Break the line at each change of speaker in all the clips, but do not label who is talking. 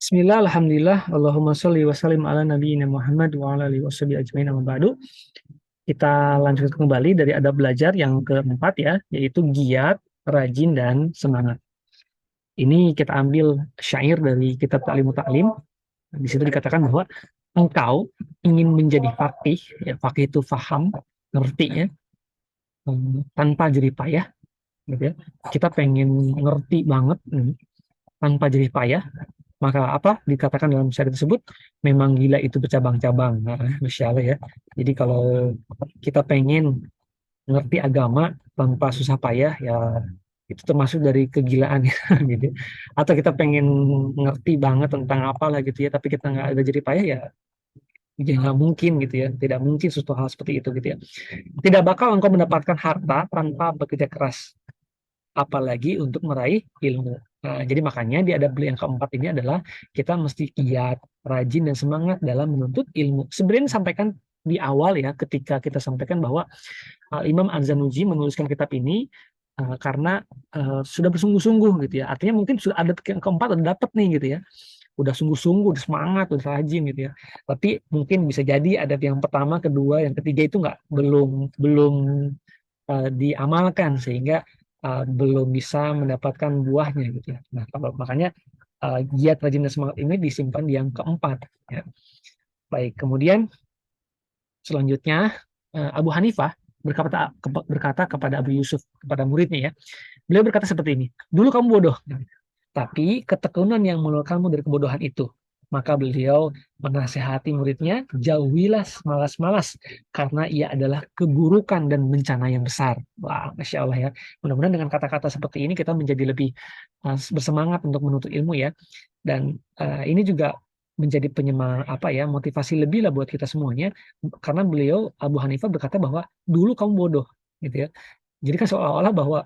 Bismillah, alhamdulillah, Allahumma sholli wa sallim ala nabiyyina Muhammad wa ala alihi washabihi ajmain amma ba'du. Kita lanjutkan kembali dari adab belajar yang keempat ya, yaitu giat, rajin, dan semangat. Ini kita ambil syair dari kitab Ta'limu Ta'lim. Di situ dikatakan bahwa engkau ingin menjadi faqih, ya faqih itu faham, ngerti ya, tanpa jerih payah, gitu ya. Kita pengen ngerti banget tanpa jerih payah. Maka apa dikatakan dalam syair tersebut, memang gila itu bercabang-cabang. Nah, Masya Allah ya. Jadi kalau kita pengen ngerti agama tanpa susah payah, ya itu termasuk dari kegilaan ya gitu. Atau kita pengen ngerti banget tentang apalah gitu ya, tapi kita nggak ada jerih payah ya nggak mungkin gitu ya. Tidak mungkin suatu hal seperti itu gitu ya. Tidak bakal engkau mendapatkan harta tanpa bekerja keras, apalagi untuk meraih ilmu. Nah, jadi makanya di adab yang keempat ini adalah kita mesti giat, rajin, dan semangat dalam menuntut ilmu. Sebenarnya sampaikan di awal ya, ketika kita sampaikan bahwa Imam Az-Zanuji menuliskan kitab ini karena sudah bersungguh-sungguh gitu ya. Artinya mungkin sudah ada yang keempat udah dapat nih gitu ya. Udah sungguh-sungguh, udah semangat, udah rajin gitu ya. Tapi mungkin bisa jadi adab yang pertama, kedua, yang ketiga itu nggak belum belum diamalkan sehingga belum bisa mendapatkan buahnya gitu ya. Nah, kalau makanya giat, rajin, dan semangat ini disimpan di yang keempat ya. Baik, kemudian selanjutnya Abu Hanifah berkata kepada Abu Yusuf, kepada muridnya ya. Beliau berkata seperti ini, dulu kamu bodoh, tapi ketekunan yang mengeluarkanmu dari kebodohan itu. Maka beliau menasehati muridnya, jauhilah malas-malas, karena ia adalah keburukan dan bencana yang besar. Wah, Masya Allah ya. Mudah-mudahan dengan kata-kata seperti ini kita menjadi lebih bersemangat untuk menuntut ilmu ya. Dan ini juga menjadi penyemang apa ya, motivasi lebih lah buat kita semuanya, karena beliau Abu Hanifah berkata bahwa dulu kamu bodoh, gitu ya. Jadi kan seolah-olah bahwa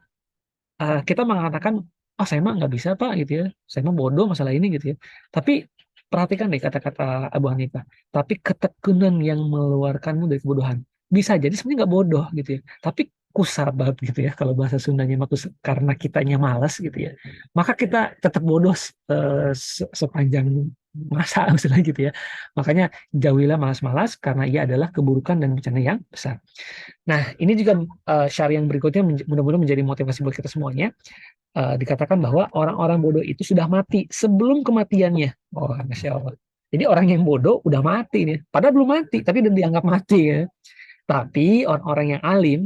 kita mengatakan, oh saya mah nggak bisa Pak gitu ya, saya mah bodoh masalah ini gitu ya. Tapi perhatikan deh kata-kata Abu Hanifah, tapi ketekunan yang mengeluarkanmu dari kebodohan. Bisa jadi sebenarnya nggak bodoh gitu ya, tapi kusabat gitu ya, kalau bahasa Sundanya mah karena kitanya malas gitu ya, maka kita tetap bodoh sepanjang masa misalnya gitu ya. Makanya jauhilah malas-malas karena ia adalah keburukan dan bencana yang besar. Nah, ini juga syariat yang berikutnya mudah-mudahan menjadi motivasi buat kita semuanya. Dikatakan bahwa orang-orang bodoh itu sudah mati sebelum kematiannya. Oh, Masya Allah. Jadi orang yang bodoh udah mati nih. Padahal belum mati, tapi udah dianggap mati ya. Tapi orang-orang yang alim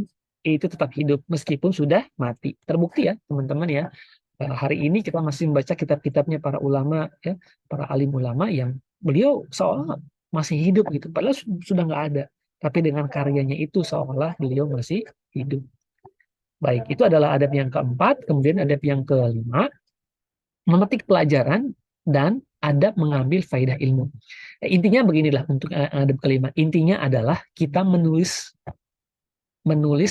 itu tetap hidup meskipun sudah mati. Terbukti ya, teman-teman ya. Hari ini kita masih membaca kitab-kitabnya para ulama ya, para alim ulama yang beliau seolah masih hidup gitu. Padahal sudah nggak ada. Tapi dengan karyanya itu seolah beliau masih hidup. Baik, itu adalah adab yang keempat. Kemudian adab yang kelima, memetik pelajaran dan adab mengambil faidah ilmu. Intinya beginilah untuk adab kelima. Intinya adalah kita menulis,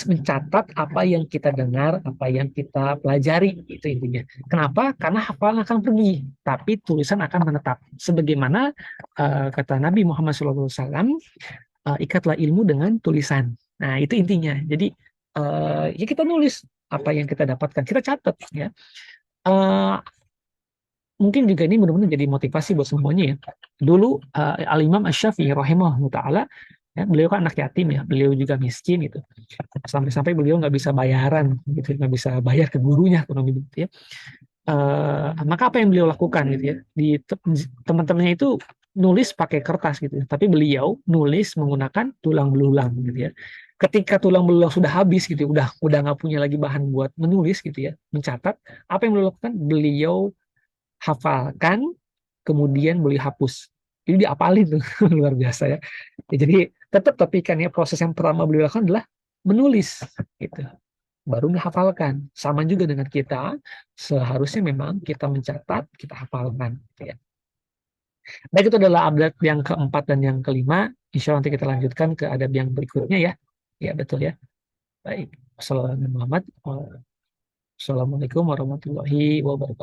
mencatat apa yang kita dengar, apa yang kita pelajari, itu intinya. Kenapa? Karena hafalan akan pergi, tapi tulisan akan menetap. Sebagaimana kata Nabi Muhammad SAW, ikatlah ilmu dengan tulisan. Nah, itu intinya. Jadi ya kita nulis apa yang kita dapatkan, kita catat ya. Uh, Mungkin juga ini mudah-mudahan jadi motivasi buat semuanya ya. Dulu Al-Imam Asy-Syafi'i rahimahullah taala, ya, beliau kan anak yatim ya, beliau juga miskin gitu. Sampai-sampai beliau nggak bisa bayaran gitu, nggak bisa bayar ke gurunya kurang lebih gitu ya. Maka apa yang beliau lakukan gitu ya, di teman-temannya itu nulis pakai kertas gitu ya. Tapi beliau nulis menggunakan tulang belulang gitu ya. Ketika tulang belulang sudah habis gitu, udah nggak punya lagi bahan buat menulis gitu ya, mencatat, apa yang beliau lakukan? Beliau hafalkan, kemudian beliau hapus. Jadi diapalin tuh luar biasa ya. Jadi tetap, tapi kan ya proses yang pertama beliau lakukan adalah menulis gitu, baru menghafalkan. Sama juga dengan kita, seharusnya memang kita mencatat, kita hafalkan gitu ya. Baik, itu adalah adab yang keempat dan yang kelima. Insya Allah nanti kita lanjutkan ke adab yang berikutnya ya. Ya betul ya. Baik. Assalamualaikum warahmatullahi wabarakatuh.